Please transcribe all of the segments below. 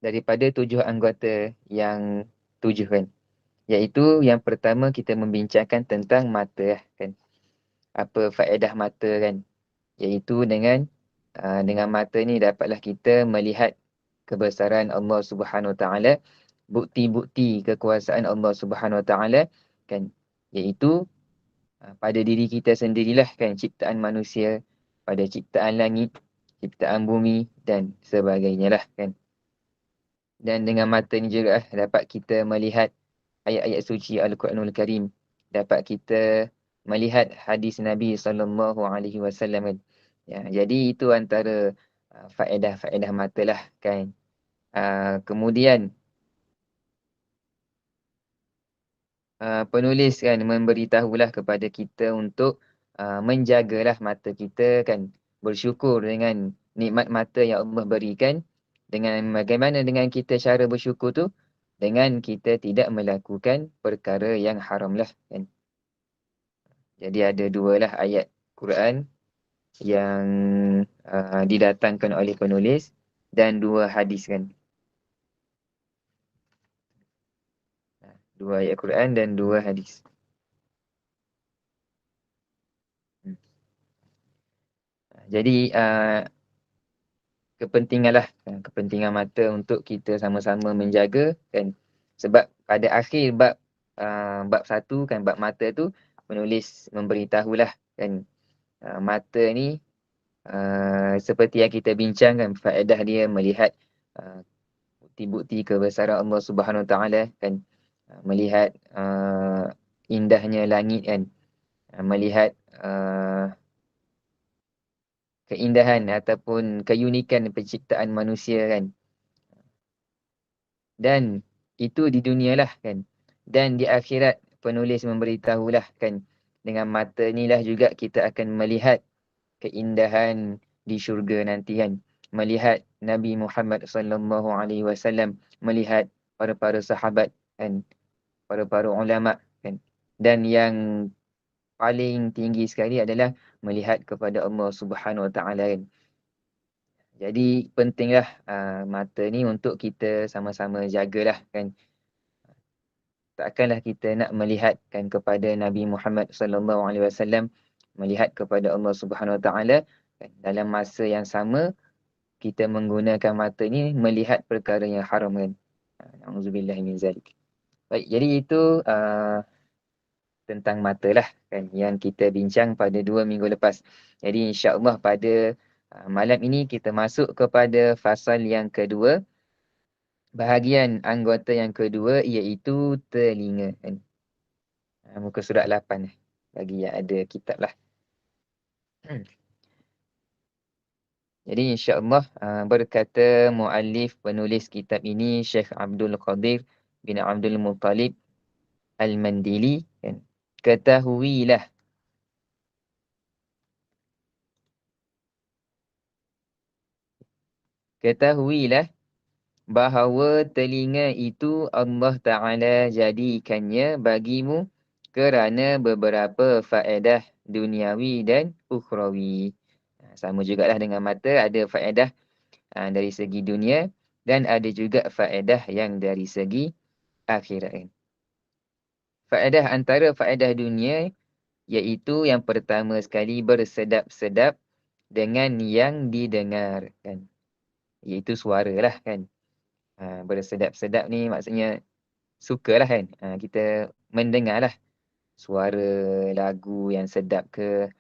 daripada 7 anggota yang 7 kan. Iaitu yang pertama kita membincangkan tentang mata kan. Apa faedah mata kan. Iaitu dengan mata ni dapatlah kita melihat kebesaran Allah Subhanahu Wa Taala, bukti-bukti kekuasaan Allah Subhanahu Wa Taala kan. Iaitu pada diri kita sendirilah kan, ciptaan manusia, pada ciptaan langit, ciptaan bumi dan sebagainya lah kan. Dan dengan mata ni juga dapat kita melihat ayat-ayat suci Al-Quranul Karim, dapat kita melihat hadis Nabi SAW kan. Ya, jadi itu antara faedah-faedah mata lah kan. Kemudian penulis kan memberitahulah kepada kita untuk menjagalah mata kita kan, bersyukur dengan nikmat mata yang Allah berikan. Dengan bagaimana dengan kita cara bersyukur tu? Dengan kita tidak melakukan perkara yang haram lah kan. Jadi ada dua lah ayat Quran yang didatangkan oleh penulis dan dua hadis kan. Dua ayat Quran dan dua hadis. Jadi kepentingan mata untuk kita sama-sama menjaga kan. Sebab pada akhir bab 1 kan, bab mata tu penulis memberitahulah kan, mata ni seperti yang kita bincangkan, faedah dia melihat bukti-bukti kebesaran Allah Subhanahu Wa Taala kan, melihat indahnya langit kan, melihat keindahan ataupun keunikan penciptaan manusia kan. Dan itu di dunia lah kan. Dan di akhirat penulis memberitahulah kan, dengan mata ni lah juga kita akan melihat keindahan di syurga nanti kan. Melihat Nabi Muhammad SAW, melihat para-para sahabat kan, para-para ulama kan. Dan yang paling tinggi sekali adalah melihat kepada Allah Subhanahu Wa Taala kan. Jadi pentinglah mata ni untuk kita sama-sama jagalah kan. Takkanlah kita nak melihatkan kepada Nabi Muhammad SAW, melihat kepada Allah Subhanahu Wa Taala kan, dalam masa yang sama kita menggunakan mata ni melihat perkara yang haram kan. Auzubillah min zalik. Baik, jadi itu tentang mata lah kan yang kita bincang pada 2 minggu lepas. Jadi insya-Allah pada malam ini kita masuk kepada fasal yang kedua. Bahagian anggota yang kedua iaitu telinga kan. Muka surat 8 bagi yang ada kitab lah. Jadi insya-Allah berkata muallif penulis kitab ini Syekh Abdul Qadir bin Abdul Muttalib Al-Mandili kan. Ketahuilah bahawa telinga itu Allah Ta'ala jadikannya bagimu kerana beberapa faedah duniawi dan ukhrawi. Sama jugalah dengan mata, ada faedah dari segi dunia dan ada juga faedah yang dari segi akhirat. Faedah antara faedah dunia iaitu yang pertama sekali bersedap-sedap dengan yang didengar kan. Iaitu suara lah kan. Bersedap-sedap ni maksudnya sukalah kan. Kita mendengar lah suara lagu yang sedap ke,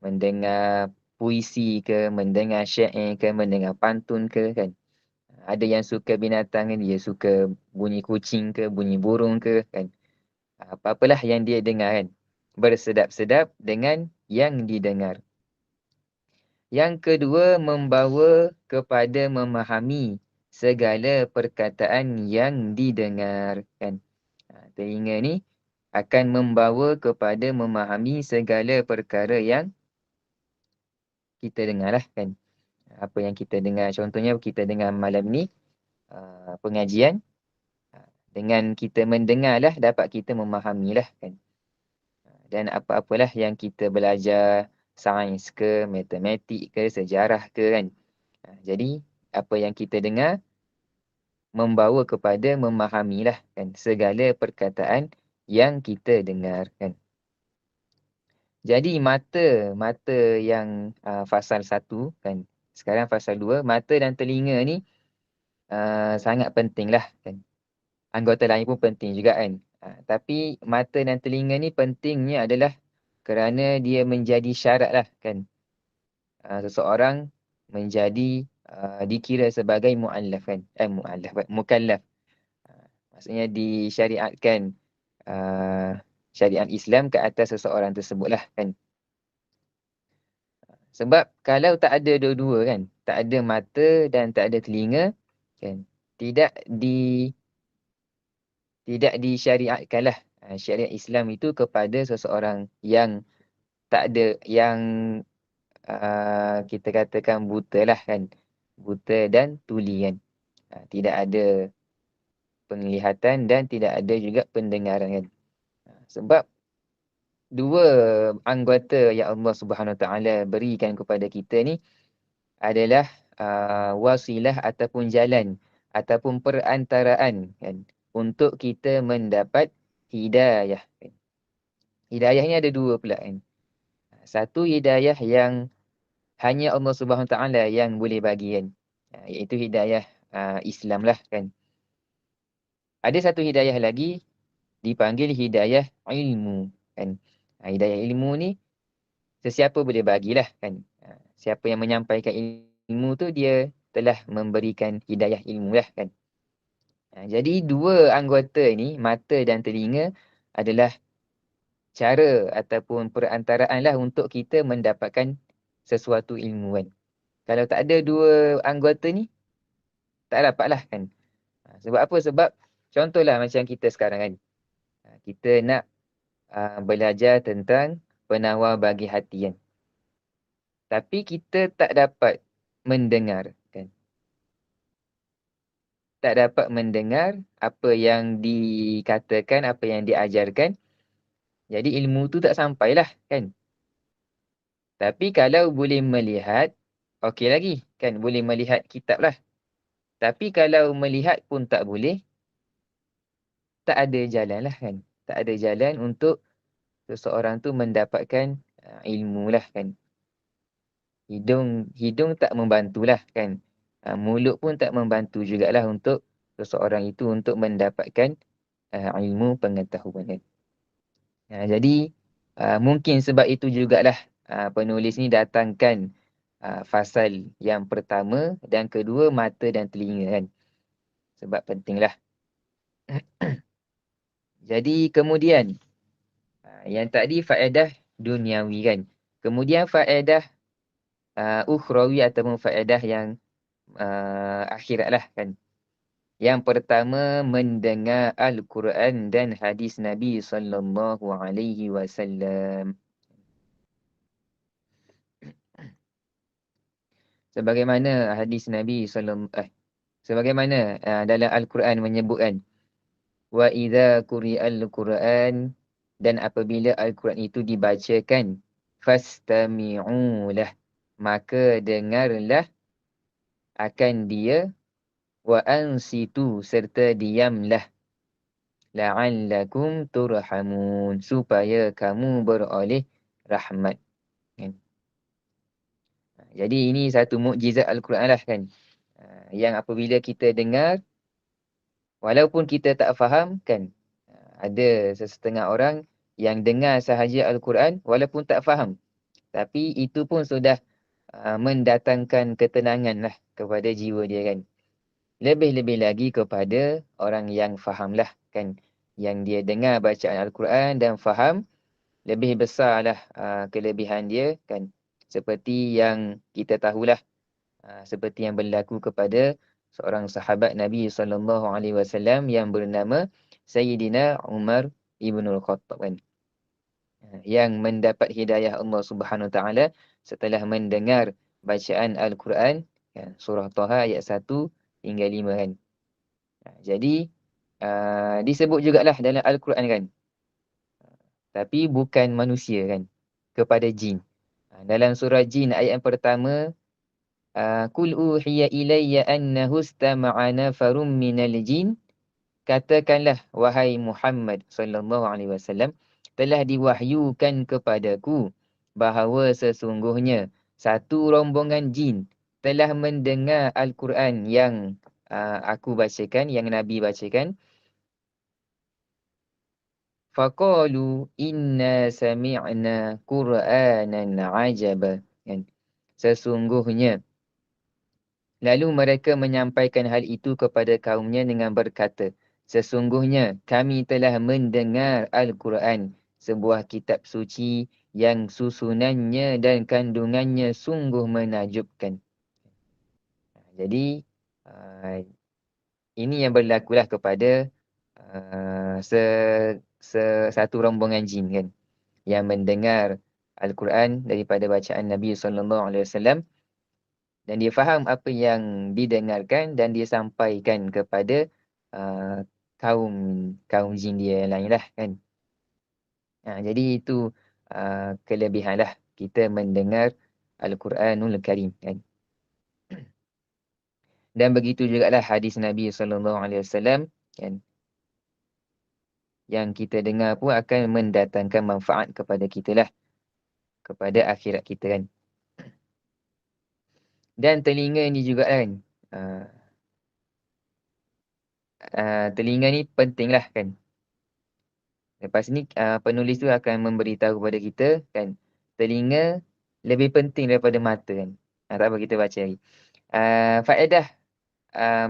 mendengar puisi ke, mendengar syair ke, mendengar pantun ke kan. Ada yang suka binatang kan, dia suka bunyi kucing ke, bunyi burung ke kan. Apa-apalah yang dia dengar kan. Bersedap-sedap dengan yang didengar. Yang kedua, membawa kepada memahami segala perkataan yang didengar kan. Telinga ni akan membawa kepada memahami segala perkara yang kita dengar lah kan. Apa yang kita dengar, contohnya kita dengar malam ni pengajian. Dengan kita mendengar dapat kita memahami lah kan. Dan apa-apalah yang kita belajar sains ke, matematik ke, sejarah ke kan. Jadi apa yang kita dengar membawa kepada memahamilah kan segala perkataan yang kita dengar kan. Jadi mata yang fasal 1 kan. Sekarang fasal 2, mata dan telinga ni sangat pentinglah kan. Anggota lain pun penting juga kan. Tapi mata dan telinga ni pentingnya adalah kerana dia menjadi syarat lah kan. Seseorang menjadi dikira sebagai mu'allaf kan. Mukallaf. Maksudnya disyariatkan syariat Islam ke atas seseorang tersebutlah kan. Sebab kalau tak ada dua-dua kan, tak ada mata dan tak ada telinga kan, tidak disyariatkanlah syariat Islam itu kepada seseorang yang tak ada, yang kita katakan buta lah kan, buta dan tuli kan. Tidak ada penglihatan dan tidak ada juga pendengaran kan. Sebab dua anggota yang Allah Subhanahu Wa Taala berikan kepada kita ni adalah wasilah ataupun jalan ataupun perantaraan kan untuk kita mendapat hidayah kan. Hidayah ni ada dua pula kan. Satu hidayah yang hanya Allah Subhanahu Taala yang boleh bagi kan. Iaitu hidayah Islam lah kan. Ada satu hidayah lagi dipanggil hidayah ilmu kan. Hidayah ilmu ni sesiapa boleh bagilah kan. Siapa yang menyampaikan ilmu tu dia telah memberikan hidayah ilmu lah kan. Jadi dua anggota ni, mata dan telinga, adalah cara ataupun perantaraan lah untuk kita mendapatkan sesuatu ilmu kan. Kalau tak ada dua anggota ni, tak dapat lah kan. Sebab apa? Sebab contohlah macam kita sekarang kan. Kita nak belajar tentang penawar bagi hati kan. Tapi kita tak dapat mendengar kan. Tak dapat mendengar apa yang dikatakan, apa yang diajarkan. Jadi ilmu tu tak sampailah kan. Tapi kalau boleh melihat, okey lagi kan, boleh melihat kitab lah. Tapi kalau melihat pun tak boleh, tak ada jalan lah kan. Tak ada jalan untuk seseorang tu mendapatkan ilmu lah kan. Hidung tak membantulah kan. Mulut pun tak membantu jugalah untuk seseorang itu untuk mendapatkan ilmu pengetahuan kan. Jadi mungkin sebab itu jugalah penulis ni datangkan fasal yang pertama dan kedua mata dan telinga kan. Sebab pentinglah. Jadi kemudian yang tadi faedah duniawi kan. Kemudian faedah ukhrawi ataupun faedah yang akhirat lah kan. Yang pertama mendengar Al-Quran dan hadis Nabi sallallahu alaihi wasallam. Sebagaimana hadis Nabi sebagaimana dalam Al-Quran menyebutkan wa idza quri'al Quran, dan apabila Al-Quran itu dibacakan fastami'u lah, maka dengarlah akan dia, wa ansitu, serta diamlah, la'allakum turhamun, supaya kamu beroleh rahmat kan. Jadi ini satu mukjizat Al-Quran lah kan. Yang apabila kita dengar, walaupun kita tak faham kan, ada sesetengah orang yang dengar sahaja Al-Quran walaupun tak faham. Tapi itu pun sudah mendatangkan ketenangan lah kepada jiwa dia kan. Lebih-lebih lagi kepada orang yang faham lah kan. Yang dia dengar bacaan Al-Quran dan faham, lebih besarlah kelebihan dia kan. Seperti yang kita tahulah, seperti yang berlaku kepada seorang sahabat Nabi SAW yang bernama Sayyidina Umar Ibnul Khattab kan. Yang mendapat hidayah Allah Subhanahu Taala setelah mendengar bacaan Al-Quran kan, surah Taha ayat 1 hingga 5 kan. Jadi disebut jugalah dalam Al-Quran kan. Tapi bukan manusia kan, kepada jin. Dalam surah Jin ayat yang pertama, Qul uhiya ilayya annahu istama'a nafarum minal jin. Katakanlah wahai Muhammad sallallahu alaihi wasallam, telah diwahyukan kepadaku bahawa sesungguhnya satu rombongan jin telah mendengar Al-Quran yang aku bacakan, yang Nabi bacakan. Faqalu inna sami'na Qur'anan ajaba. Kan? Sesungguhnya. Lalu mereka menyampaikan hal itu kepada kaumnya dengan berkata, sesungguhnya kami telah mendengar Al-Quran, sebuah kitab suci yang susunannya dan kandungannya sungguh menakjubkan. Jadi, uh, ini yang berlakulah kepada uh, se, satu rombongan jin kan, yang mendengar Al-Quran daripada bacaan Nabi SAW. Dan dia faham apa yang didengarkan dan dia sampaikan kepada uh, kaum kaum jin dia yang lain lah kan. Jadi itu kelebihan lah kita mendengar Al-Quranul Karim kan. Dan begitu jugalah hadis Nabi SAW kan, yang kita dengar pun akan mendatangkan manfaat kepada kita lah, kepada akhirat kita kan. Dan telinga ni juga kan, telinga ni penting lah kan. Lepas ni penulis tu akan memberitahu kepada kita kan, telinga lebih penting daripada mata kan. Tak apa, kita baca lagi. Faedah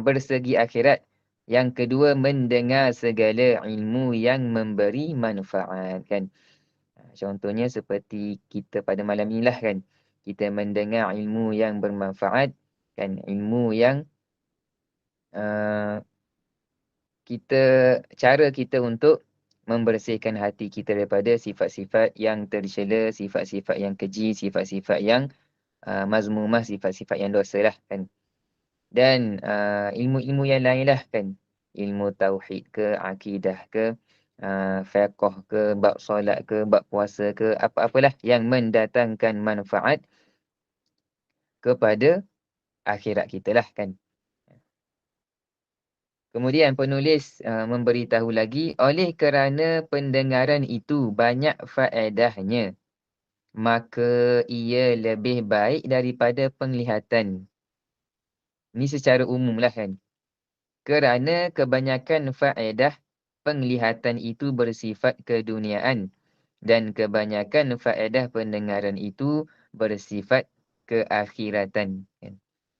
bersegi akhirat. Yang kedua, mendengar segala ilmu yang memberi manfaat kan. Contohnya seperti kita pada malam inilah kan. Kita mendengar ilmu yang bermanfaat kan, ilmu yang uh, cara kita untuk membersihkan hati kita daripada sifat-sifat yang tercela, sifat-sifat yang keji, sifat-sifat yang mazmumah, sifat-sifat yang dosa lah kan. Dan ilmu-ilmu yang lain lah kan. Ilmu tauhid ke, akidah ke, fiqh ke, bab solat ke, bab puasa ke, apa-apalah yang mendatangkan manfaat kepada akhirat kita lah kan. Kemudian penulis memberitahu lagi, oleh kerana pendengaran itu banyak faedahnya, maka ia lebih baik daripada penglihatan. Ini secara umum lah kan. Kerana kebanyakan faedah penglihatan itu bersifat keduniaan dan kebanyakan faedah pendengaran itu bersifat keakhiratan.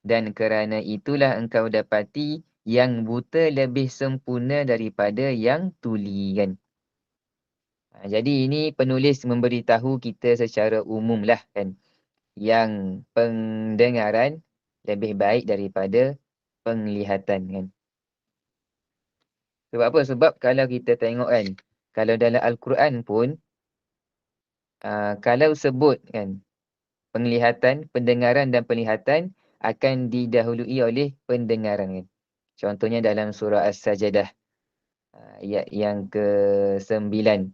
Dan kerana itulah engkau dapati yang buta lebih sempurna daripada yang tuli kan. Jadi ini penulis memberitahu kita secara umum lah kan, yang pendengaran lebih baik daripada penglihatan kan. Sebab apa? Sebab kalau kita tengok kan, kalau dalam Al-Quran pun, kalau sebut kan, pendengaran dan penglihatan akan didahului oleh pendengaran kan. Contohnya dalam surah As-Sajadah, ayat yang ke-9.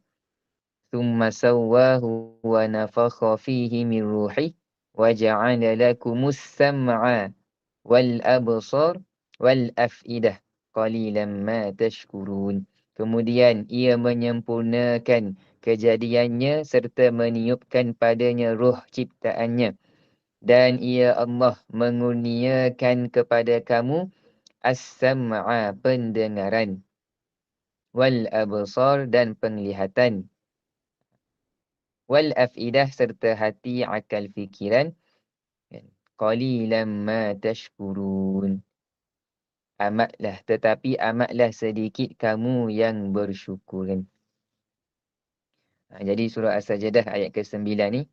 Thumma sawwahu wa nafakha fihi min ruhi wa ja'ala lakumus sam'a wal absar wal af'idah qalilan ma tashkurun. Kemudian ia menyempurnakan kejadiannya serta meniupkan padanya roh ciptaannya. Dan ia Allah mengurniakan kepada kamu as-sam'a, pendengaran, wal absar, dan penglihatan, wal afidah, serta hati, akal, fikiran. Qalilan ma tashkurun. Tetapi amatlah sedikit kamu yang bersyukur kan. Jadi surah As-Sajadah ayat ke-9 ni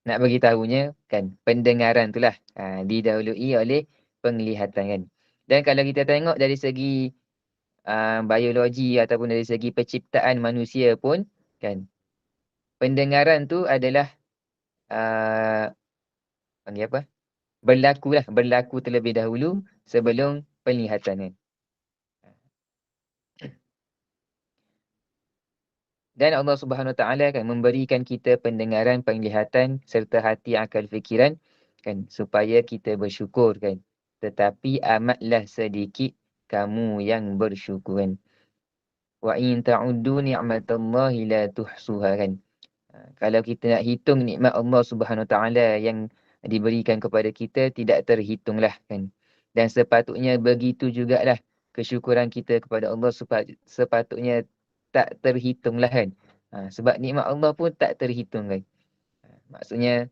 nak bagi tahunya kan, pendengaran itulah didahului oleh penglihatan kan. Dan kalau kita tengok dari segi biologi ataupun dari segi penciptaan manusia pun kan, pendengaran tu adalah panggil apa? Berlaku terlebih dahulu sebelum penglihatan kan. Dan Allah Subhanahu Wa Taala akan memberikan kita pendengaran, penglihatan serta hati, akal, fikiran kan, supaya kita bersyukur kan. Tetapi amatlah sedikit kamu yang bersyukur kan. Wa in ta'uddu ni'matallahi la tuhsuha kan. Kalau kita nak hitung nikmat Allah Subhanahu Wa Taala yang diberikan kepada kita, tidak terhitunglah kan. Dan sepatutnya begitu jugalah kesyukuran kita kepada Allah sepatutnya tak terhitunglah kan. Sebab nikmat Allah pun tak terhitung kan. Maksudnya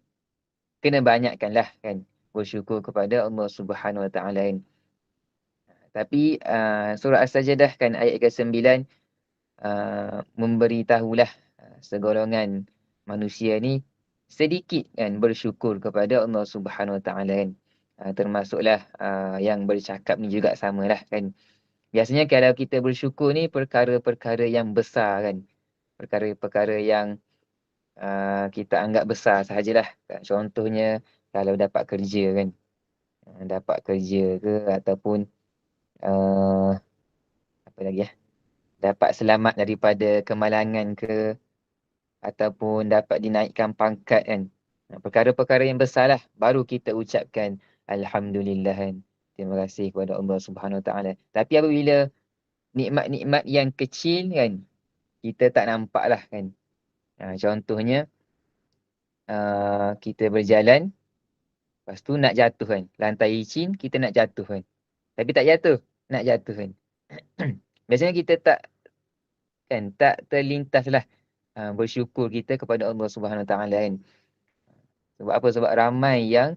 kena banyakkanlah kan bersyukur kepada Allah Subhanahu Wa Taala kan. Tapi surah As-Sajdah kan ayat ke-9 memberitahulah segolongan manusia ni sedikit kan bersyukur kepada Allah Subhanahu Wa Taala kan. Termasuklah yang bercakap ni juga samalah kan. Biasanya kalau kita bersyukur ni perkara-perkara yang besar kan. Perkara-perkara yang kita anggap besar sahajalah. Contohnya kalau dapat kerja kan. Dapat kerja ke ataupun apa lagi ya? Dapat selamat daripada kemalangan ke ataupun dapat dinaikkan pangkat kan. Perkara-perkara yang besarlah baru kita ucapkan alhamdulillah kan. Terima kasih kepada Allah Subhanahu Wa Taala. Tapi apabila nikmat-nikmat yang kecil kan kita tak nampak lah kan. Contohnya kita berjalan lepas tu nak jatuh kan. Lantai licin kita nak jatuh kan. Tapi tak jatuh, nak jatuh kan. Biasanya kita tak terlintas lah bersyukur kita kepada Allah Subhanahu Wa Taala kan. Sebab apa? Sebab ramai yang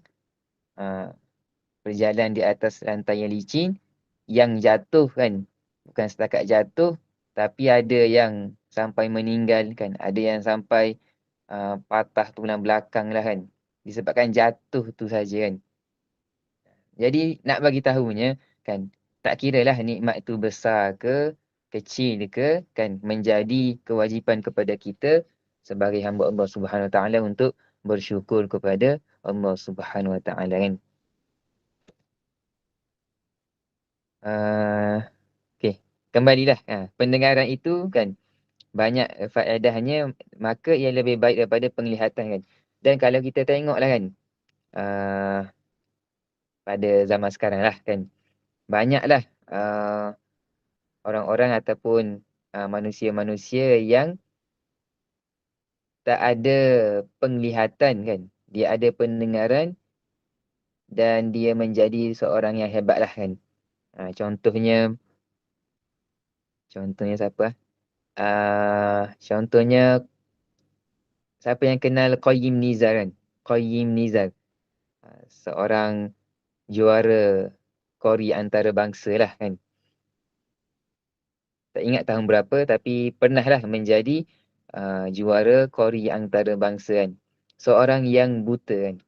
berjalan di atas lantai yang licin, yang jatuh kan. Bukan setakat jatuh, tapi ada yang sampai meninggal kan. Ada yang sampai patah tulang belakang lah kan. Disebabkan jatuh tu saja kan. Jadi nak bagi tahunya kan, tak kiralah nikmat tu besar ke, kecil ke kan, menjadi kewajipan kepada kita sebagai hamba Allah Subhanahu Wa Taala untuk bersyukur kepada Allah Subhanahu Wa Taala kan. Okey, kembalilah. Pendengaran itu kan banyak faedahnya, maka ia lebih baik daripada penglihatan kan. Dan kalau kita tengoklah kan, uh, pada zaman sekarang lah kan, banyaklah orang-orang ataupun manusia-manusia yang tak ada penglihatan kan. Dia ada pendengaran dan dia menjadi seorang yang hebat lah kan. Contohnya siapa? Contohnya siapa yang kenal Qayyim Nizar kan? Qayyim Nizar. Seorang juara Qori antarabangsa lah kan. Tak ingat tahun berapa tapi pernahlah menjadi juara Qori antarabangsa kan. Seorang yang buta kan.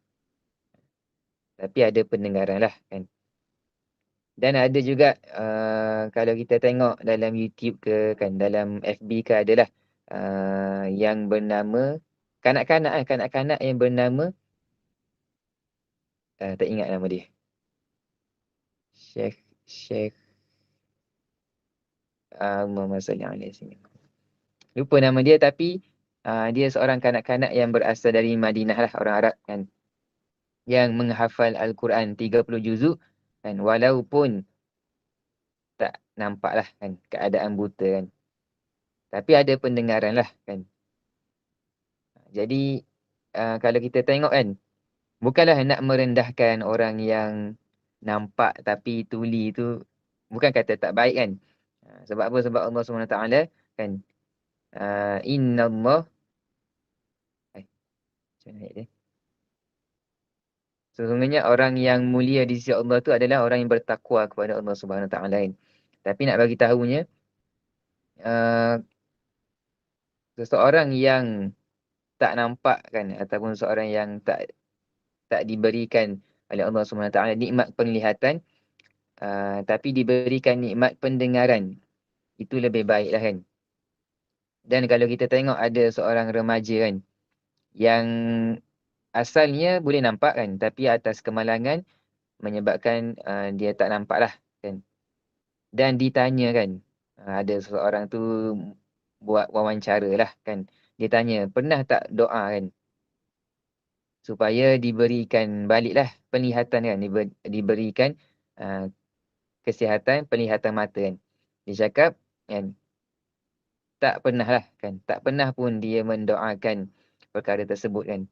Tapi ada pendengaran lah kan. Dan ada juga kalau kita tengok dalam YouTube ke kan, dalam FB ke adalah yang bernama kanak-kanak yang bernama tak ingat nama dia. Syekh Muhammad sallallahu alaihi wasallam. Lupa nama dia tapi dia seorang kanak-kanak yang berasal dari Madinah lah, orang Arab kan. Yang menghafal Al-Quran 30 juzuk kan, walaupun tak nampak lah kan, keadaan buta kan. Tapi ada pendengaran lah kan. Jadi kalau kita tengok kan, bukanlah nak merendahkan orang yang nampak tapi tuli tu, bukan kata tak baik kan. Sebab apa? Sebab Allah SWT kan, Inna Allah macam mana ayat dia? Sesungguhnya orang yang mulia di sisi Allah tu adalah orang yang bertakwa kepada Allah Subhanahu Wa Taala. Tapi nak bagi tahunya, seseorang yang tak nampak kan, ataupun seseorang yang tak diberikan oleh Allah Subhanahu Wa Taala nikmat penglihatan, tapi diberikan nikmat pendengaran, itu lebih baiklah kan. Dan kalau kita tengok ada seorang remaja kan, yang asalnya boleh nampak kan, tapi atas kemalangan menyebabkan dia tak nampak lah kan. Dan ditanya kan, ada seseorang tu buat wawancara lah kan. Dia tanya, pernah tak doa kan? Supaya diberikan baliklah penglihatan kan. Diberikan uh, kesihatan penglihatan mata kan. Dia cakap kan, tak pernah lah kan. Tak pernah pun dia mendoakan perkara tersebut kan.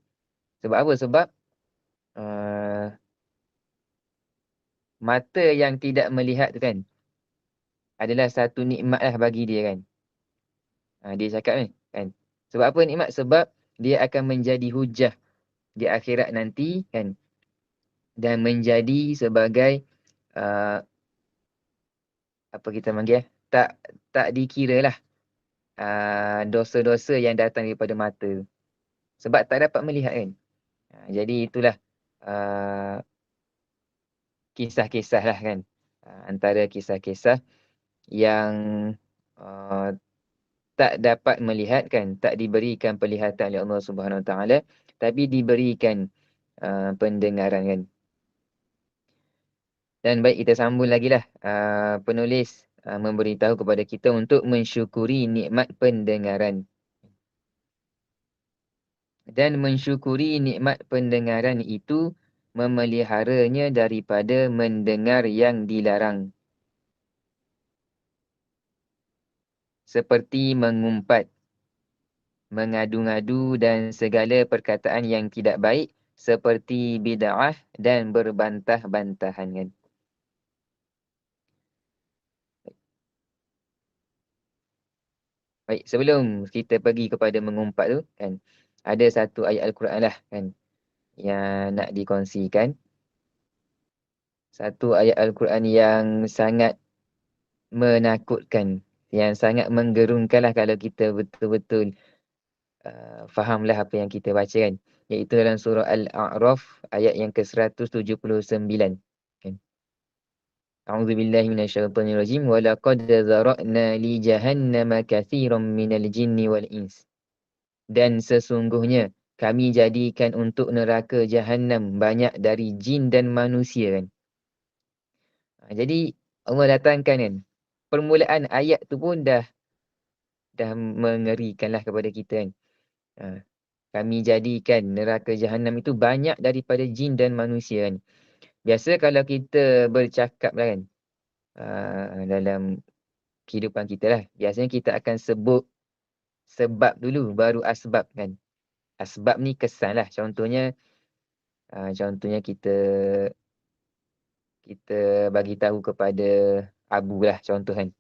Sebab apa? Sebab mata yang tidak melihat tu kan adalah satu nikmat lah bagi dia kan. Dia cakap ni kan. Sebab apa nikmat? Sebab dia akan menjadi hujah di akhirat nanti kan. Dan menjadi sebagai uh, apa kita panggil tak dikira lah dosa-dosa yang datang daripada mata. Sebab tak dapat melihat kan. Jadi itulah uh, kisah-kisah lah kan. Antara kisah-kisah yang uh, tak dapat melihat kan, tak diberikan penglihatan oleh Allah Subhanahu Wa Taala, tapi diberikan pendengaran kan. Dan baik, kita sambung lagi lah. Penulis memberitahu kepada kita untuk mensyukuri nikmat pendengaran. Dan mensyukuri nikmat pendengaran itu memeliharanya daripada mendengar yang dilarang. Seperti mengumpat, mengadu-ngadu dan segala perkataan yang tidak baik seperti bid'ah dan berbantah-bantahan kan. Baik, sebelum kita pergi kepada mengumpat tu kan, ada satu ayat Al-Quran lah kan yang nak dikongsikan. Satu ayat Al-Quran yang sangat menakutkan, yang sangat menggerunkan lah kalau kita betul-betul fahamlah apa yang kita baca kan. Iaitu dalam surah Al-A'raf ayat yang ke-179. Kan? A'udzu billahi minasyaitonir rajim wa laqad zara'na li jahannama katsiran minal jinni wal ins. Dan sesungguhnya kami jadikan untuk neraka Jahannam banyak dari jin dan manusia kan. Jadi Allah datangkan kan. Permulaan ayat tu pun dah mengerikanlah kepada kita kan. Ha, kami jadikan neraka Jahannam itu banyak daripada jin dan manusia kan. Biasa kalau kita bercakap lah kan. Dalam kehidupan kita lah. Biasanya kita akan sebut sebab dulu baru asbab kan. Asbab ni kesan lah. Contohnya kita bagi tahu kepada Abu lah contoh kan.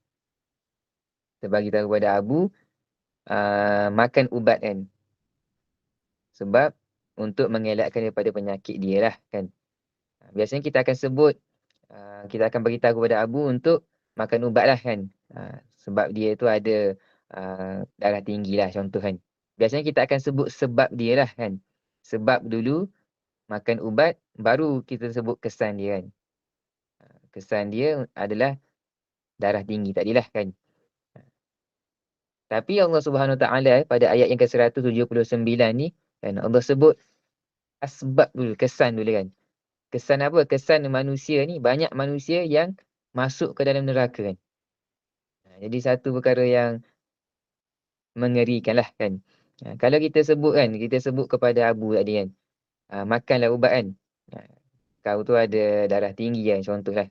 Kita bagi tahu kepada Abu makan ubat kan. Sebab untuk mengelakkan daripada penyakit dia lah kan. Biasanya kita akan sebut, kita akan bagi tahu kepada Abu untuk makan ubat lah kan. Sebab dia tu ada darah tinggi lah contoh kan. Biasanya kita akan sebut sebab dia lah kan. Sebab dulu makan ubat, baru kita sebut kesan dia kan. Kesan dia adalah darah tinggi tadilah kan. Tapi Allah Subhanahu Wa Taala pada ayat yang ke-179 ni kan, Allah sebut asbab dulu, kesan dulu kan. Kesan apa? Kesan manusia ni, banyak manusia yang masuk ke dalam neraka kan. Jadi satu perkara yang mengerikan lah kan. Kalau kita sebut kan, kita sebut kepada Abu tadi kan, makanlah ubat kan. Kau tu ada darah tinggi kan, contohlah.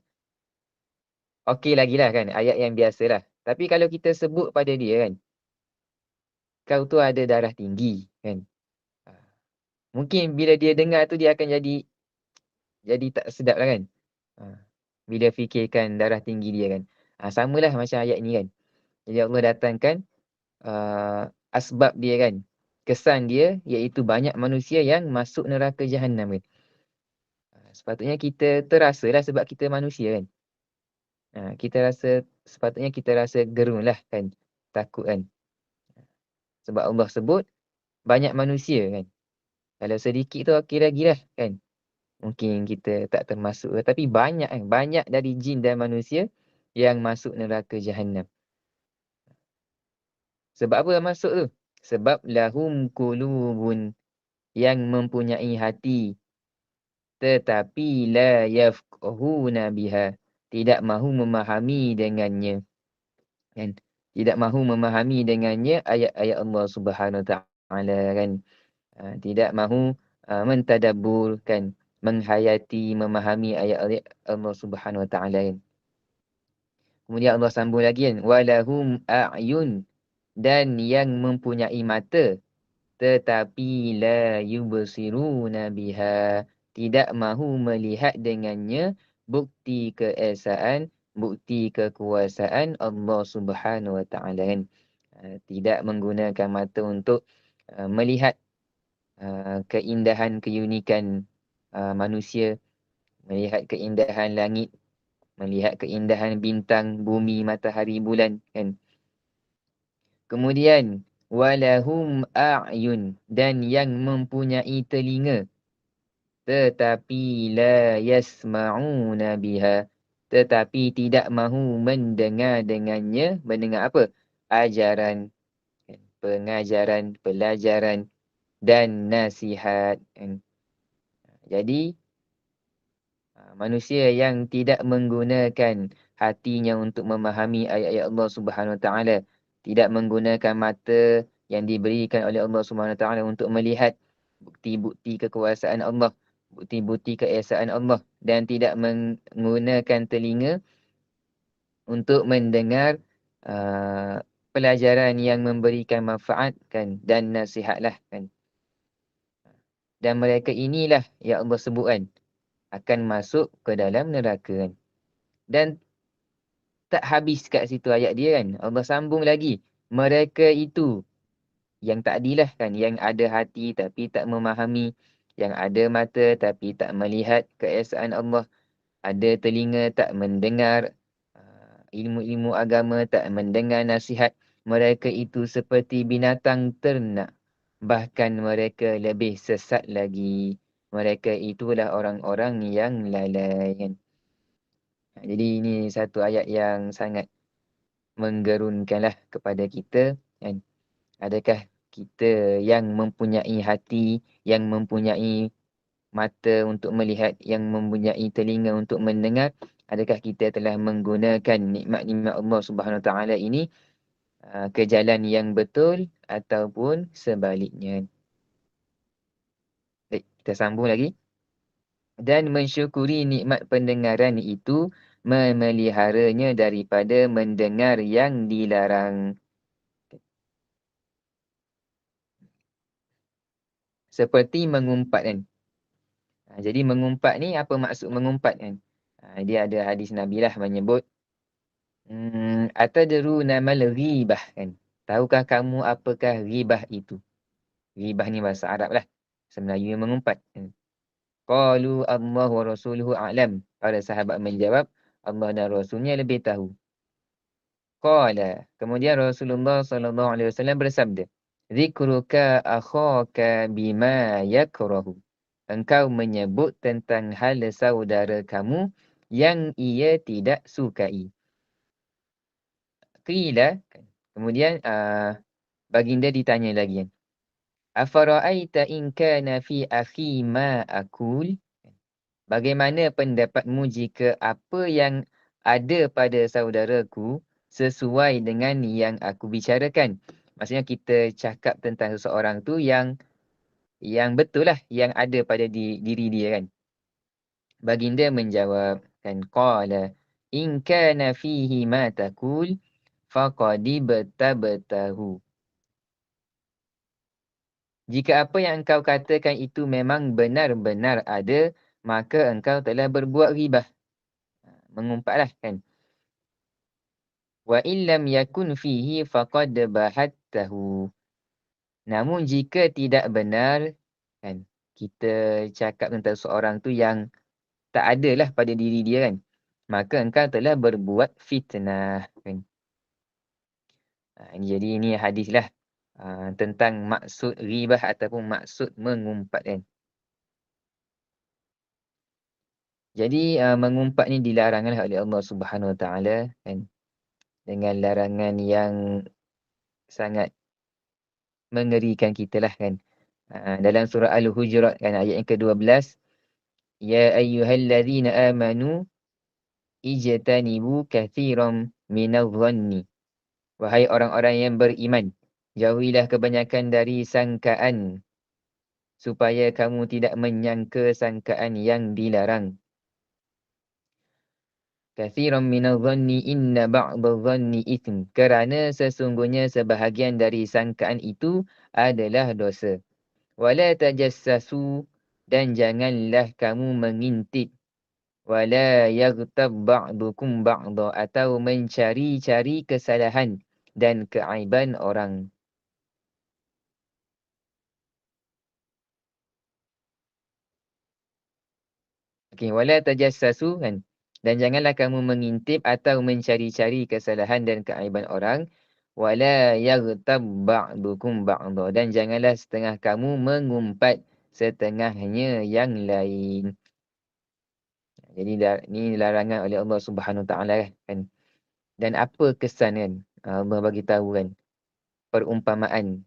Okey lagi lah kan, ayat yang biasa lah. Tapi kalau kita sebut pada dia kan, kau tu ada darah tinggi kan. Mungkin bila dia dengar tu dia akan jadi tak sedap lah kan. Bila fikirkan darah tinggi dia kan. Samalah macam ayat ni kan. Jadi Allah datangkan asbab dia kan. Kesan dia iaitu banyak manusia yang masuk neraka Jahannam kan. Sepatutnya kita terasa lah sebab kita manusia kan. Sepatutnya kita rasa gerun lah kan. Takut kan. Sebab Allah sebut banyak manusia kan. Kalau sedikit tu okey lagi lah kan. Mungkin kita tak termasuk. Tapi banyak kan. Banyak dari jin dan manusia yang masuk neraka Jahannam. Sebab apa masuk tu? Sebab lahum qulubun, yang mempunyai hati tetapi la yafqahuna biha, tidak mahu memahami dengannya. Kan? tidak mahu memahami dengannya ayat-ayat Allah Subhanahu Wa Taala kan. Tidak mahu mentadabbur kan, menghayati, memahami ayat-ayat Allah Subhanahu Wa Taala kan. Kemudian Allah sambung lagi kan, walahum a'yun, dan yang mempunyai mata tetapi la yubsiruna biha, tidak mahu melihat dengannya bukti keesaan, bukti kekuasaan Allah Subhanahu Wa Taala kan. Tidak menggunakan mata untuk melihat keindahan, keunikan manusia, melihat keindahan langit, melihat keindahan bintang, bumi, matahari, bulan kan. Kemudian walahum a'yun, dan yang mempunyai telinga tetapi la yasma'una biha, tetapi tidak mahu mendengar dengannya. Mendengar apa? Ajaran, pengajaran, pelajaran dan nasihat. Jadi manusia yang tidak menggunakan hatinya untuk memahami ayat-ayat Allah Subhanahu Wa Taala, tidak menggunakan mata yang diberikan oleh Allah Subhanahu Wa Taala untuk melihat bukti-bukti kekuasaan Allah, bukti-bukti keesaan Allah, dan tidak menggunakan telinga untuk mendengar pelajaran yang memberikan manfaat kan, dan nasihatlah kan. Dan mereka inilah yang Allah sebutkan akan masuk ke dalam neraka kan. Dan tak habis kat situ ayat dia kan. Allah sambung lagi. Mereka itu yang tak adilah kan, yang ada hati tapi tak memahami, yang ada mata tapi tak melihat keesaan Allah, ada telinga tak mendengar ilmu-ilmu agama, tak mendengar nasihat. Mereka itu seperti binatang ternak, bahkan mereka lebih sesat lagi. Mereka itulah orang-orang yang lalai kan. Jadi ini satu ayat yang sangat menggerunkanlah kepada kita kan. Adakah kita yang mempunyai hati, yang mempunyai mata untuk melihat, yang mempunyai telinga untuk mendengar, adakah kita telah menggunakan nikmat-nikmat Allah Subhanahu Taala ini ke jalan yang betul ataupun sebaliknya? Baik, kita sambung lagi. Dan mensyukuri nikmat pendengaran itu, memeliharanya daripada mendengar yang dilarang. Seperti mengumpat kan. Jadi mengumpat ni apa maksud mengumpat kan? Dia ada hadis Nabi lah menyebut atadruna mal ghibah kan. Tahukah kamu apakah ghibah itu? Ghibah ni bahasa Arab lah. Bahasa Melayu yang mengumpat. Qalu Allah wa rasuluhu a'lam. Para sahabat menjawab, Allah dan Rasulnya lebih tahu. Qala, kemudian Rasulullah sallallahu alaihi wasallam bersabda, "Dzikruka akhaka bima yakrahu." Engkau menyebut tentang hal saudara kamu yang ia tidak sukai. Qila, kemudian baginda ditanya lagi kan. Afara'aita in kana fi akhi ma aqul? Bagaimana pendapatmu jika apa yang ada pada saudaraku sesuai dengan yang aku bicarakan? Maksudnya kita cakap tentang seseorang tu yang betul lah, yang ada pada diri dia kan. Baginda menjawab kan, qala in kana fihi ma taqul faqad batabtahu. Jika apa yang engkau katakan itu memang benar-benar ada, maka engkau telah berbuat ghibah. Mengumpatlah kan. Wa illam yakun fihi faqad bahattahu. Namun jika tidak benar kan, kita cakap tentang seorang tu yang tak adalah pada diri dia kan, maka engkau telah berbuat fitnah kan. Jadi ini hadislah tentang maksud ghibah ataupun maksud mengumpat kan. Jadi mengumpat ni dilaranglah oleh Allah Subhanahu Wa Taala kan, dengan larangan yang sangat mengerikan kita lah kan. Dalam surah Al-Hujurat kan ayat yang ke-12, ya ayyuhallazina amanu ijtanibu katsiran minadh-dhanni. Wahai orang-orang yang beriman, jauhilah kebanyakan dari sangkaan, supaya kamu tidak menyangka sangkaan yang dilarang. Kathiran minadh-dhanni inna ba'dadh-dhanni itsm. Kerana sesungguhnya sebahagian dari sangkaan itu adalah dosa. Wala tajassasu, dan janganlah kamu mengintip. Wala yaghtab ba'dukum ba'dha, atau mencari-cari kesalahan dan keaiban orang. Okey, wala tajassasu kan. Dan janganlah kamu mengintip atau mencari-cari kesalahan dan keaiban orang. Wala yaghtab ba'dukum ba'dha, dan janganlah setengah kamu mengumpat setengahnya yang lain. Jadi ni larangan oleh Allah Subhanahu Wa Taala kan. Dan apa kesan kan? Allah bagi tahu kan. Perumpamaan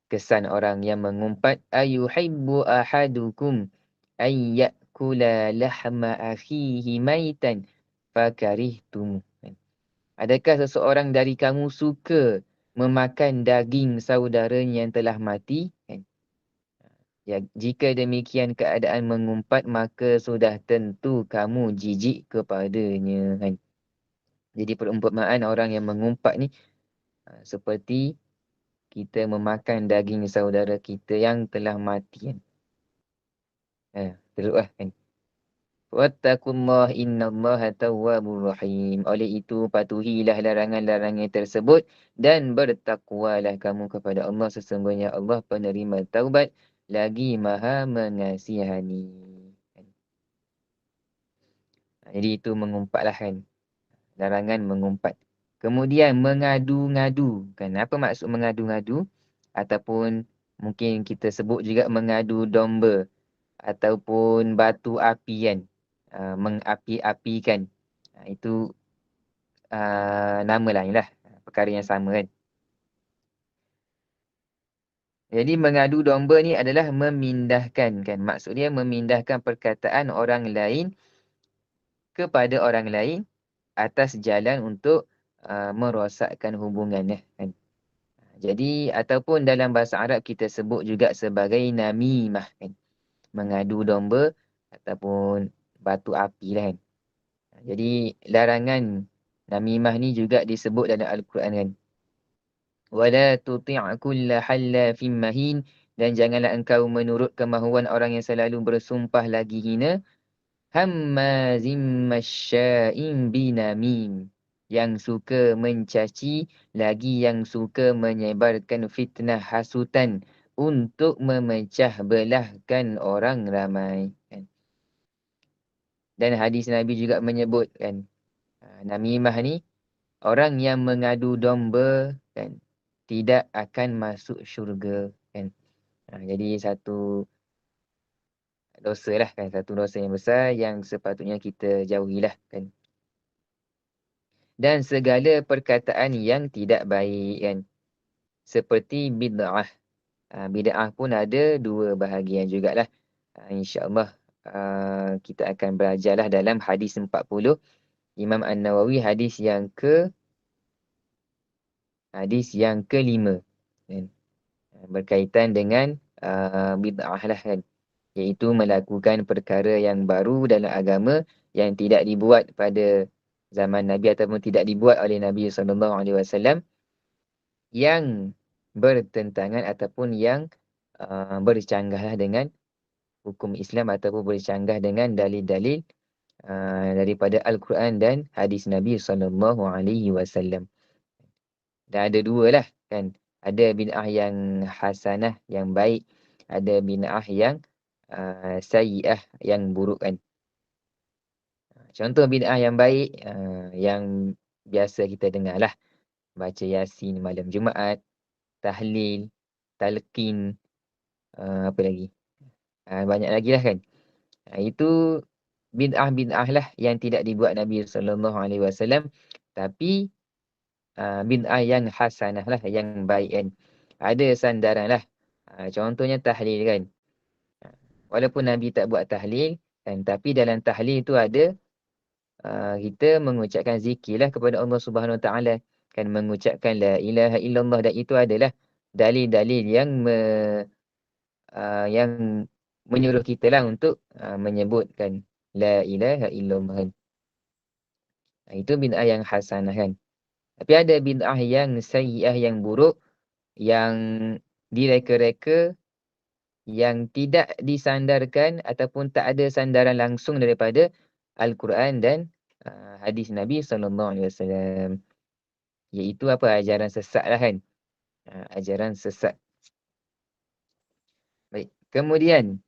kesan orang yang mengumpat, ayuhibbu ahadukum ay ya'kula lahma akhihi maitan fakarihtum. Adakah seseorang dari kamu suka memakan daging saudaranya yang telah mati? Ya, jika demikian keadaan mengumpat, maka sudah tentu kamu jijik kepadanya. Jadi perumpamaan orang yang mengumpat ni seperti kita memakan daging saudara kita yang telah mati. Teruk kan. Wattaqullah innallaha tawwabur rahim. Oleh itu patuhilah larangan-larangan tersebut dan bertakwalah kamu kepada Allah, sesungguhnya Allah penerima taubat lagi Maha mengasihani. Jadi itu mengumpatlah kan. Larangan mengumpat. Kemudian mengadu-ngadu. Kan apa maksud mengadu-ngadu? Ataupun mungkin kita sebut juga mengadu domba ataupun batu api kan. Mengapi-apikan. Itu nama lain lah. Perkara yang sama kan. Jadi mengadu domba ni adalah memindahkan kan. Maksudnya memindahkan perkataan orang lain kepada orang lain atas jalan untuk merosakkan hubungannya kan. Jadi ataupun dalam bahasa Arab kita sebut juga sebagai namimah kan. Mengadu domba ataupun batu api lah kan. Jadi larangan namimah ni juga disebut dalam Al-Quran kan. Wala tuti' kulla hallafin mahin, dan janganlah engkau menurut kemahuan orang yang selalu bersumpah lagi hina, hammazim masya'in binamim, yang suka mencaci lagi yang suka menyebarkan fitnah hasutan untuk memecah belahkan orang ramai kan. Dan hadis Nabi juga menyebut kan, namimah ni orang yang mengadu domba kan tidak akan masuk syurga kan. Jadi satu dosa lah kan, satu dosa yang besar yang sepatutnya kita jauhilah kan. Dan segala perkataan yang tidak baik kan, seperti bid'ah. Bid'ah pun ada dua bahagian jugalah. InsyaAllah kita akan belajarlah dalam hadis 40 Imam An-Nawawi, hadis yang kelima kan? Berkaitan dengan bid'ah lah kan, iaitu melakukan perkara yang baru dalam agama yang tidak dibuat pada zaman Nabi ataupun tidak dibuat oleh Nabi SAW, yang bertentangan ataupun yang bercanggahlah dengan hukum Islam ataupun bercanggah dengan dalil-dalil daripada Al-Quran dan hadis Nabi SAW. Dan ada dua lah kan. Ada bid'ah yang hasanah, yang baik. Ada bid'ah yang sayyi'ah, yang buruk kan. Contoh bid'ah yang baik, yang biasa kita dengar lah. Baca Yasin malam Jumaat, tahlil, talqin, apa lagi? Banyak lagi lah kan. Itu bid'ah-bid'ah lah yang tidak dibuat Nabi SAW. Tapi bid'ah yang hasanah lah, yang baik kan. Ada sandaran lah. Contohnya tahlil kan. Walaupun Nabi tak buat tahlil kan, tapi dalam tahlil tu ada kita mengucapkan zikir lah kepada Allah Subhanahu Wa Taala. kan mengucapkan la ilaha illallah, dan itu adalah dalil-dalil yang menyuruh kita lah untuk menyebutkan la ilaha illallah. Itu bid'ah yang hasanah kan. Tapi ada bid'ah yang sayyi'ah, yang buruk, yang direka-reka, yang tidak disandarkan ataupun tak ada sandaran langsung daripada Al-Quran dan hadis Nabi SAW. Iaitu apa? Ajaran sesat lah kan. Ajaran sesat. Baik. Kemudian,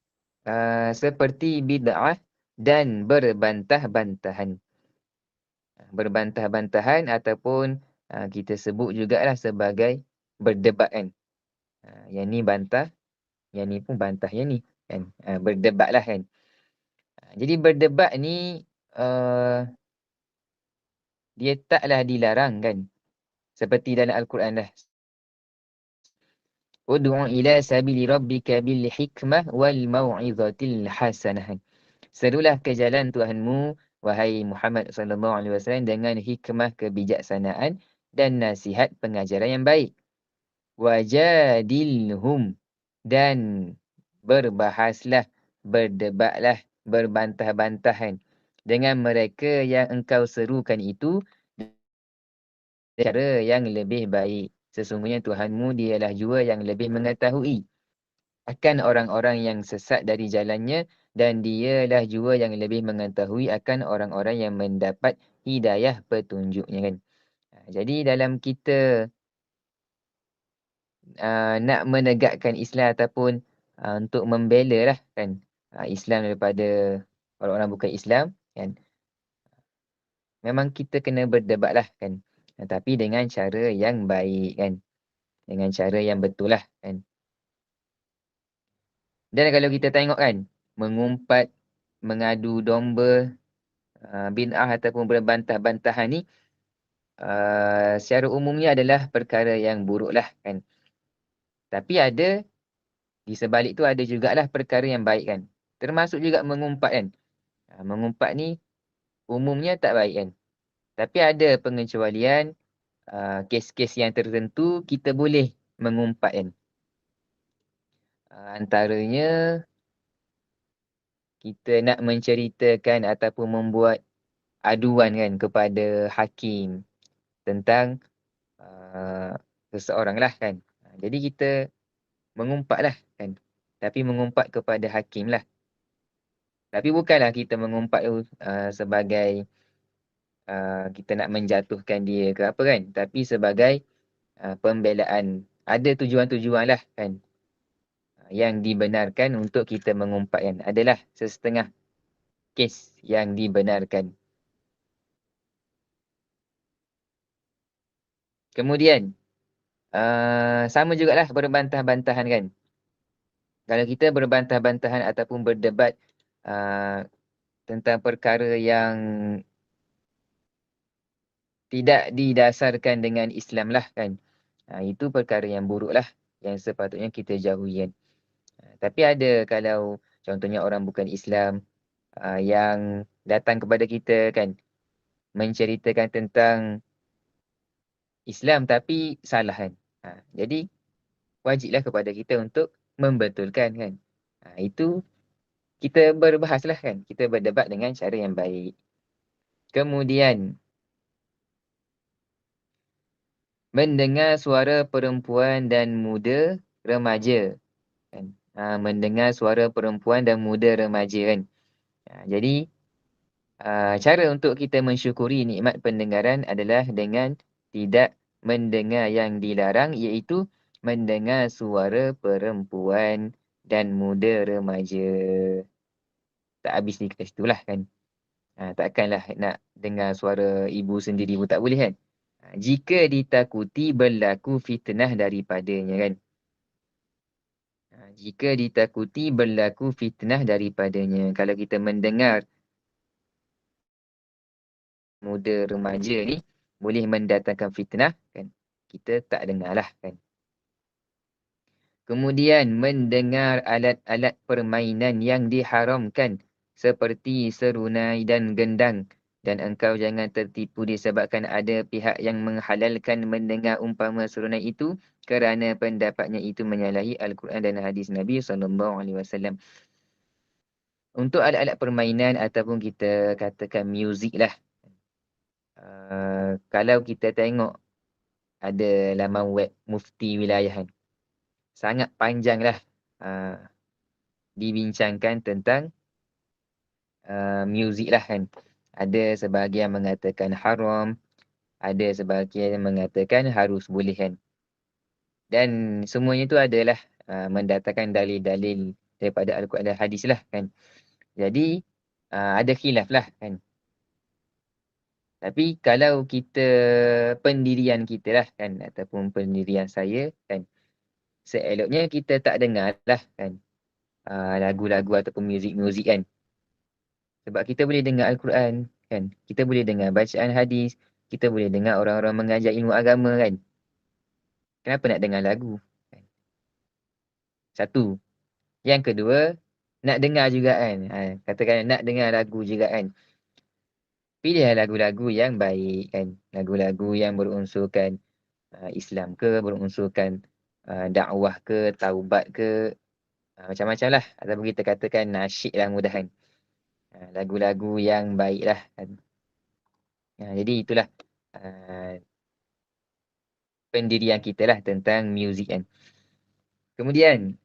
seperti bid'ah dan berbantah-bantahan. Berbantah-bantahan ataupun kita sebut jugalah sebagai berdebat kan. Yang ni bantah, yang ni pun bantah yang ni kan. Berdebat lah kan. Jadi berdebat ni dia taklah dilarang kan. Seperti dalam Al-Quran dah. Ud'u ila sabili rabbika bil hikmah wal mau'izatil hasanah. Serulah ke jalan Tuhanmu, wahai Muhammad sallallahu alaihi wasallam, dengan hikmah, kebijaksanaan dan nasihat pengajaran yang baik. Wajadilhum, dan berbahaslah, berdebatlah, berbantah-bantahan dengan mereka yang engkau serukan itu cara yang lebih baik. Sesungguhnya Tuhanmu dialah jua yang lebih mengetahui akan orang-orang yang sesat dari jalannya, dan dialah jua yang lebih mengetahui akan orang-orang yang mendapat hidayah petunjuknya kan. Jadi dalam kita nak menegakkan Islam ataupun untuk membela lah kan Islam daripada orang-orang bukan Islam kan, memang kita kena berdebat lah kan, tapi dengan cara yang baik kan, dengan cara yang betul lah kan. Dan kalau kita tengok kan, mengumpat, mengadu domba, bid'ah ataupun berbantah-bantahan ni secara umumnya adalah perkara yang buruk lah kan. Tapi ada, di sebalik tu ada jugalah perkara yang baik kan. Termasuk juga mengumpat kan. Mengumpat ni umumnya tak baik kan. Tapi ada pengecualian, kes-kes yang tertentu kita boleh mengumpat kan. Antaranya kita nak menceritakan ataupun membuat aduan kan kepada hakim tentang seseorang lah kan. Jadi kita mengumpat lah kan. Tapi mengumpat kepada hakim lah. Tapi bukanlah kita mengumpat sebagai kita nak menjatuhkan dia ke apa kan. Tapi sebagai pembelaan. Ada tujuan-tujuan lah kan. Yang dibenarkan untuk kita mengumpat kan. Adalah sesetengah kes yang dibenarkan. Kemudian, sama jugalah berbantah-bantahan kan. Kalau kita berbantah-bantahan ataupun berdebat tentang perkara yang tidak didasarkan dengan Islam lah kan. Itu perkara yang buruk lah, yang sepatutnya kita jauhi kan. Tapi ada kalau contohnya orang bukan Islam yang datang kepada kita kan, menceritakan tentang Islam tapi salah kan. Jadi wajiblah kepada kita untuk membetulkan kan. Itu kita berbahas lah kan. Kita berdebat dengan cara yang baik. Kemudian, mendengar suara perempuan dan muda remaja. Kan? Mendengar suara perempuan dan muda remaja kan. Jadi, cara untuk kita mensyukuri nikmat pendengaran adalah dengan tidak mendengar yang dilarang, iaitu mendengar suara perempuan dan muda remaja. Tak habis di kat situlah kan. Takkanlah nak dengar suara ibu sendiri pun tak boleh kan. Jika ditakuti berlaku fitnah daripadanya kan. Jika ditakuti berlaku fitnah daripadanya. Kalau kita mendengar muda remaja ni boleh mendatangkan fitnah kan, kita tak dengarlah kan. Kemudian mendengar alat-alat permainan yang diharamkan seperti serunai dan gendang Dan engkau jangan tertipu disebabkan ada pihak yang menghalalkan mendengar umpama serunan itu kerana pendapatnya itu menyalahi Al-Quran dan hadis Nabi SAW. Untuk alat-alat permainan ataupun kita katakan muzik lah. Kalau kita tengok ada laman web Mufti Wilayah kan, sangat panjang lah dibincangkan tentang muzik lah kan. Ada sebahagian mengatakan haram, ada sebahagian mengatakan harus boleh kan. Dan semuanya tu adalah mendatangkan dalil-dalil daripada Al-Quran dan hadis lah kan. Jadi ada khilaf lah kan. Tapi kalau kita, pendirian kita lah kan, ataupun pendirian saya kan, seeloknya kita tak dengar lah kan lagu-lagu ataupun muzik-muzik kan. Sebab kita boleh dengar Al-Quran kan, kita boleh dengar bacaan hadis, kita boleh dengar orang-orang mengajar ilmu agama kan. Kenapa nak dengar lagu? Satu. Yang kedua, nak dengar juga kan. Katakan nak dengar lagu juga kan. Pilih lagu-lagu yang baik kan. Lagu-lagu yang berunsurkan Islam ke, berunsurkan dakwah ke, taubat ke, macam-macam lah. Ataupun kita katakan nasyid lah mudahan. Lagu-lagu yang baik lah kan. Jadi itulah pendirian kita lah tentang muzik kan. Kemudian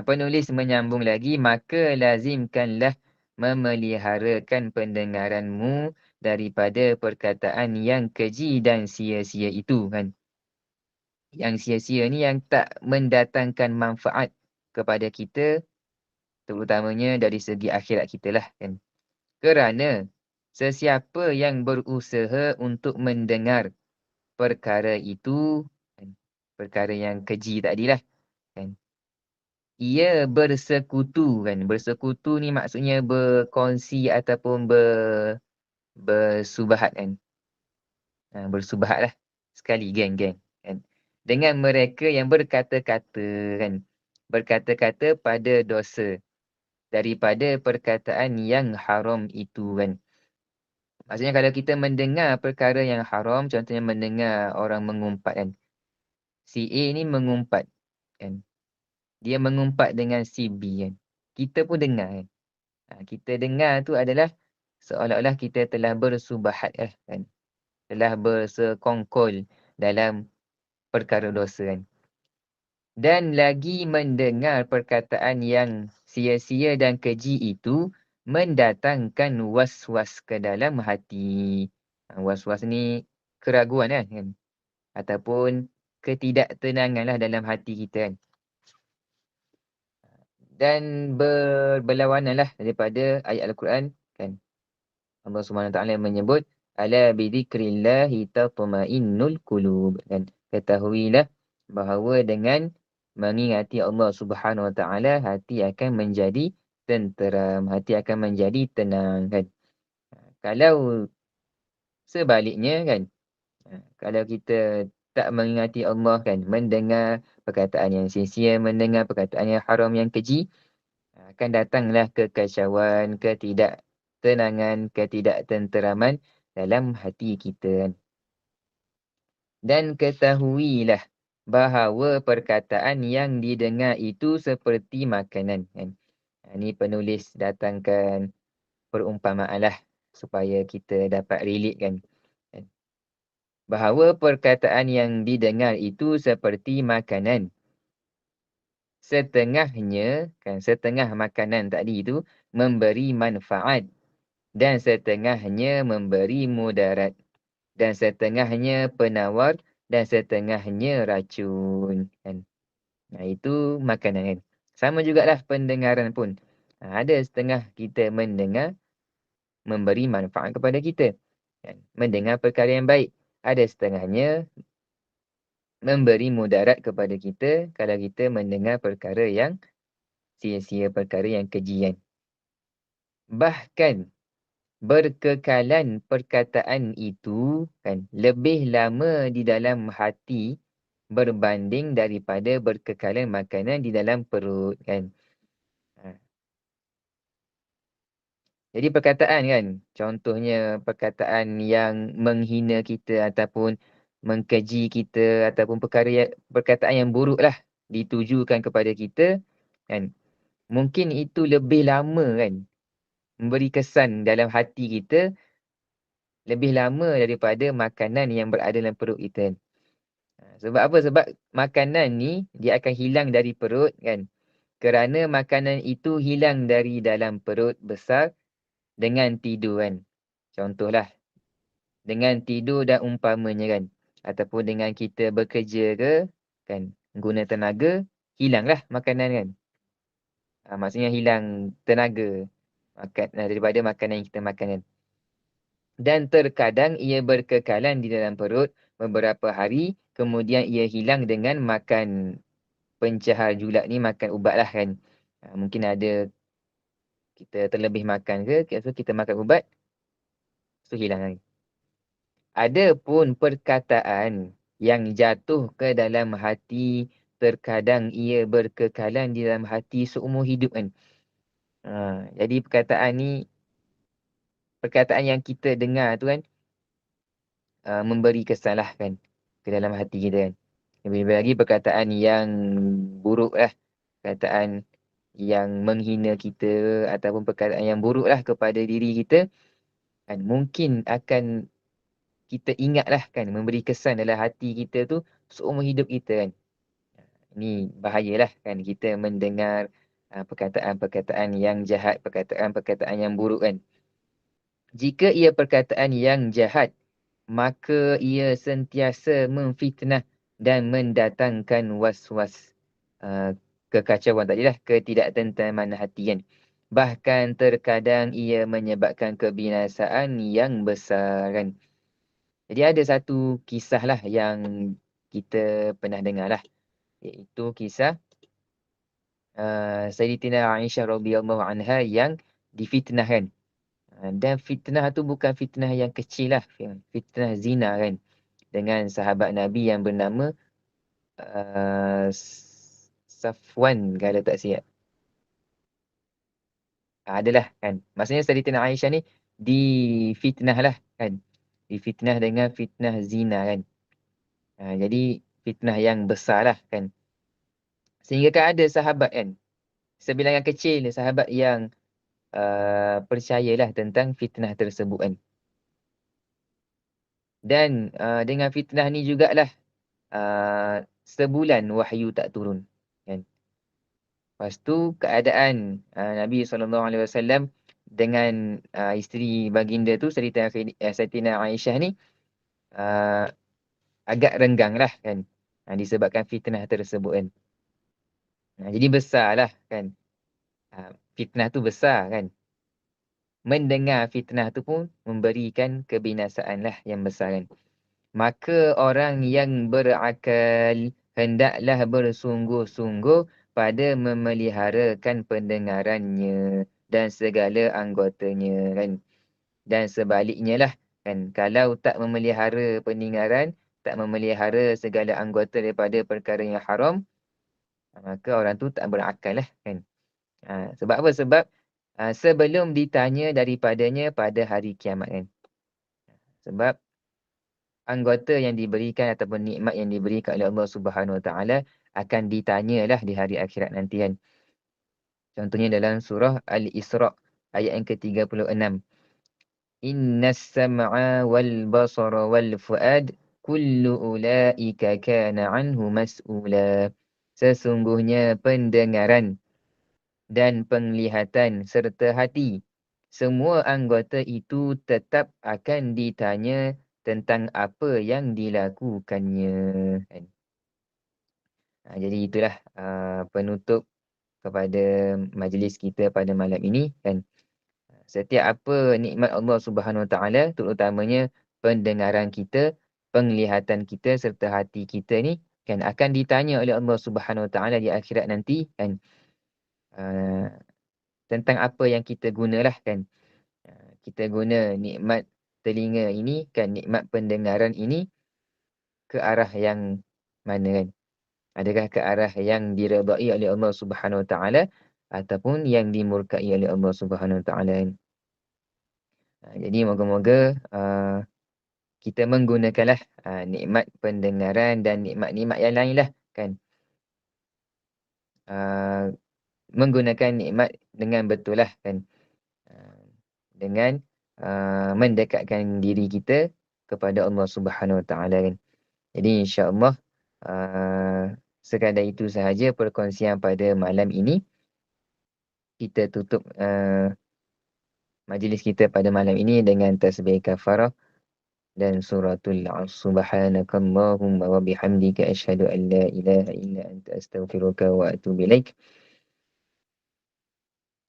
penulis menyambung lagi, maka lazimkanlah memeliharakan pendengaranmu daripada perkataan yang keji dan sia-sia itu kan. Yang sia-sia ni yang tak mendatangkan manfaat kepada kita, terutamanya dari segi akhirat kita lah kan. Kerana sesiapa yang berusaha untuk mendengar perkara itu, perkara yang keji tadilah kan, ia bersekutu kan. Bersekutu ni maksudnya berkongsi ataupun bersubahat kan. Bersubahat lah. Sekali geng-geng kan. Dengan mereka yang berkata-kata kan. Berkata-kata pada dosa daripada perkataan yang haram itu kan. Maksudnya kalau kita mendengar perkara yang haram, contohnya mendengar orang mengumpat kan. Si A ni mengumpat kan. Dia mengumpat dengan si B kan. Kita pun dengar kan. Kita dengar tu adalah seolah-olah kita telah bersubahat kan. Telah bersekongkol dalam perkara dosa kan. Dan lagi mendengar perkataan yang sia-sia dan keji itu mendatangkan was-was ke dalam hati. Was-was ni keraguan kan. Ataupun ketidaktenangan lah dalam hati kita kan. Dan berlawanan lah daripada ayat Al-Quran kan. Allah SWT menyebut ala bidzikrillahi tatma'innul qulub kan. Ketahuilah bahawa dengan mengingati Allah Subhanahu Wa Taala hati akan menjadi tenteram, hati akan menjadi tenang kan. Kalau sebaliknya kan, kalau kita tak mengingati Allah kan, mendengar perkataan yang sia-sia, mendengar perkataan yang haram, yang keji, akan datanglah kekacauan, ketidaktenangan, ketidaktenteraman dalam hati kita kan. Dan ketahuilah bahawa perkataan yang didengar itu seperti makanan kan. Ini penulis datangkan perumpamaan lah supaya kita dapat relate kan. Bahawa perkataan yang didengar itu seperti makanan. Setengahnya kan, setengah makanan tadi itu memberi manfaat dan setengahnya memberi mudarat dan setengahnya penawar dan setengahnya racun kan. Itu makanan kan. Sama jugalah pendengaran pun. Ada setengah kita mendengar memberi manfaat kepada kita kan. Mendengar perkara yang baik. Ada setengahnya memberi mudarat kepada kita kalau kita mendengar perkara yang sia-sia, perkara yang keji kan. Bahkan berkekalan perkataan itu kan lebih lama di dalam hati berbanding daripada berkekalan makanan di dalam perut kan. Jadi perkataan kan, contohnya perkataan yang menghina kita ataupun mengkeji kita ataupun perkataan yang buruk lah ditujukan kepada kita kan. Mungkin itu lebih lama kan memberi kesan dalam hati kita lebih lama daripada makanan yang berada dalam perut kita kan. Sebab apa? Sebab makanan ni dia akan hilang dari perut kan. Kerana makanan itu hilang dari dalam perut besar dengan tidur kan. Contohlah, dengan tidur dan umpamanya kan. Ataupun dengan kita bekerja ke, kan, guna tenaga, hilanglah makanan kan. Maksudnya hilang tenaga daripada makanan yang kita makan kan. Dan terkadang ia berkekalan di dalam perut beberapa hari, kemudian ia hilang dengan makan pencahar julat ni, makan ubat lah kan. Mungkin ada kita terlebih makan ke, so kita makan ubat, so hilang kan. Ada pun perkataan yang jatuh ke dalam hati, terkadang ia berkekalan di dalam hati seumur hidup kan. Jadi perkataan yang kita dengar tu kan, memberi kesan lah kan ke dalam hati kita kan. Lebih lagi perkataan yang buruk lah, perkataan yang menghina kita ataupun perkataan yang buruk lah kepada diri kita kan, mungkin akan kita ingat lah kan, memberi kesan dalam hati kita tu seumur hidup kita kan. Ini bahayalah kan kita mendengar perkataan-perkataan yang jahat, perkataan-perkataan yang buruk kan. Jika ia perkataan yang jahat, maka ia sentiasa memfitnah dan mendatangkan was-was, kekacauan tadilah, ketidaktentraman hati kan. Bahkan terkadang ia menyebabkan kebinasaan yang besar kan. Jadi ada satu kisah lah yang kita pernah dengar lah, iaitu kisah Sayyidatina Aisyah radhiyallahu anha yang difitnah kan. Dan fitnah tu bukan fitnah yang kecil lah, fitnah zina kan, dengan sahabat Nabi yang bernama Safwan kalau tak silap. Adalah kan. Maksudnya Sayyidatina Aisyah ni difitnah lah kan. Difitnah dengan fitnah zina kan. Jadi fitnah yang besar lah kan. Sehingga kan ada sahabat kan, sebilangan kecil sahabat yang percayalah tentang fitnah tersebut kan. Dan dengan fitnah ni jugalah sebulan wahyu tak turun kan. Lepas tu keadaan Nabi SAW dengan isteri baginda tu, Sayyidatina Aisyah ni uh, agak renggang lah kan, disebabkan fitnah tersebut kan. Jadi besarlah kan, fitnah tu besar kan. Mendengar fitnah tu pun memberikan kebinasaan lah yang besar kan. Maka orang yang berakal hendaklah bersungguh-sungguh pada memeliharakan pendengarannya dan segala anggotanya kan. Dan sebaliknya lah kan, kalau tak memelihara pendengaran, tak memelihara segala anggota daripada perkara yang haram, maka orang tu tak berakal lah kan. Sebab apa? Sebab sebelum ditanya daripadanya pada hari kiamat kan. Sebab anggota yang diberikan ataupun nikmat yang diberikan oleh Allah Subhanahu Wa Taala akan ditanyalah di hari akhirat nanti kan. Contohnya dalam surah Al-Isra ayat yang ke-36. Innas sam'a wal basara wal fuad kullu ulaika kana anhu mas'ula. Sesungguhnya pendengaran dan penglihatan serta hati, semua anggota itu tetap akan ditanya tentang apa yang dilakukannya. Kan? Jadi itulah penutup kepada majlis kita pada malam ini kan. Setiap apa nikmat Allah Subhanahu Wa Taala, terutamanya pendengaran kita, penglihatan kita serta hati kita ni kan akan ditanya oleh Allah Subhanahu Wa Taala di akhirat nanti kan. Tentang apa yang kita gunalah kan. Kita guna nikmat telinga ini kan, nikmat pendengaran ini ke arah yang mana kan? Adakah ke arah yang diredai oleh Allah Subhanahu Wa Taala ataupun yang dimurkai oleh Allah Subhanahu Wa Taala kan? Jadi moga-moga kita menggunakanlah nikmat pendengaran dan nikmat-nikmat yang lain lah kan. Menggunakan nikmat dengan betul lah kan. Dengan mendekatkan diri kita kepada Allah Subhanahu Wa Taala kan. Jadi insya-Allah sekadar itu sahaja perkongsian pada malam ini. Kita tutup majlis kita pada malam ini dengan tasbih kafarah dan suratul Subhanakallahumma wa bihamdika asyhadu an la ilaha illa anta astaghfiruka wa atubu ilaik.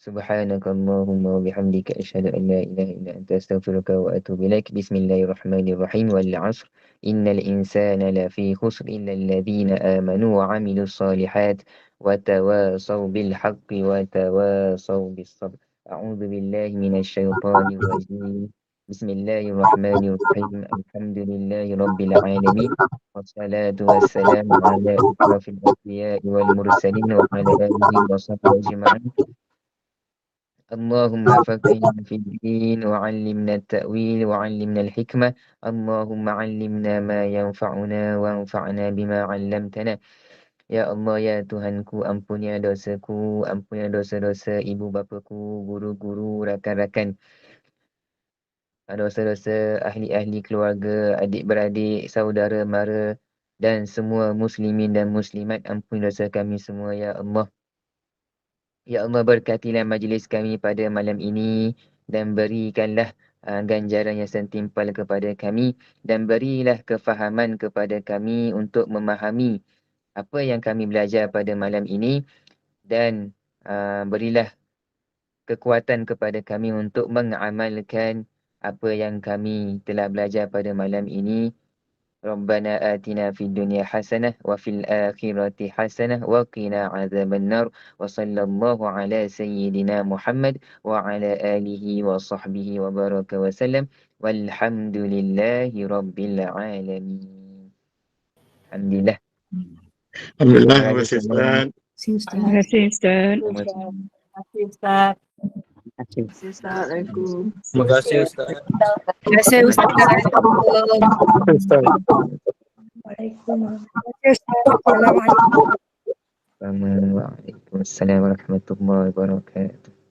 Subhanakallahumma wa bihamdika asyhadu an la ilaha illa anta astaghfiruka wa atubu ilaik. Bismillahirrahmanirrahim. Wal 'ashr innal insana lafi khusr illa alladhina amanu wa 'amilus solihat wa tawasaw bil haqqi wa tawasaw bis sabr. A'udzu billahi minasy syaithanir rajim. Bismillahirrahmanirrahim. Alhamdulillahi rabbil alamin. Wassalatu wassalamu ala asyrafil anbiya'i wal mursalin wa ala alihi wa sahbihi ajma'in. اللهم فقهنا في الدين وعلمنا التأويل وعلمنا الحكمة. اللهم علمنا ما ينفعنا وانفعنا بما علمتنا. Ya Allah, ya Tuhanku, ampunilah dosaku, ampunilah dosa-dosa ibu bapaku, guru-guru, rakan-rakan, dosa-dosa ahli-ahli keluarga, adik-beradik, saudara mara dan semua muslimin dan muslimat. Ampuni dosa kami semua, ya Allah. Ya Allah, berkatilah majlis kami pada malam ini dan berikanlah ganjaran yang sentimpal kepada kami dan berilah kefahaman kepada kami untuk memahami apa yang kami belajar pada malam ini dan berilah kekuatan kepada kami untuk mengamalkan apa yang kami telah belajar pada malam ini. ربنا آتنا في الدنيا حسنة وفي الآخرة حسنة وقنا عذاب النار وصلى الله على سيدنا محمد وعلى آله وصحبه وبارك وسلم والحمد لله رب العالمين. الحمد لله. Alhamdulillah, terima kasih Ustaz. Terima kasih Ustaz. Terima kasih Ustaz. Terima kasih Ustaz. Terima kasih Ustaz. Terima kasih Ustaz. Ustaz. Assalamualaikum. Waalaikumsalam warahmatullahi wabarakatuh.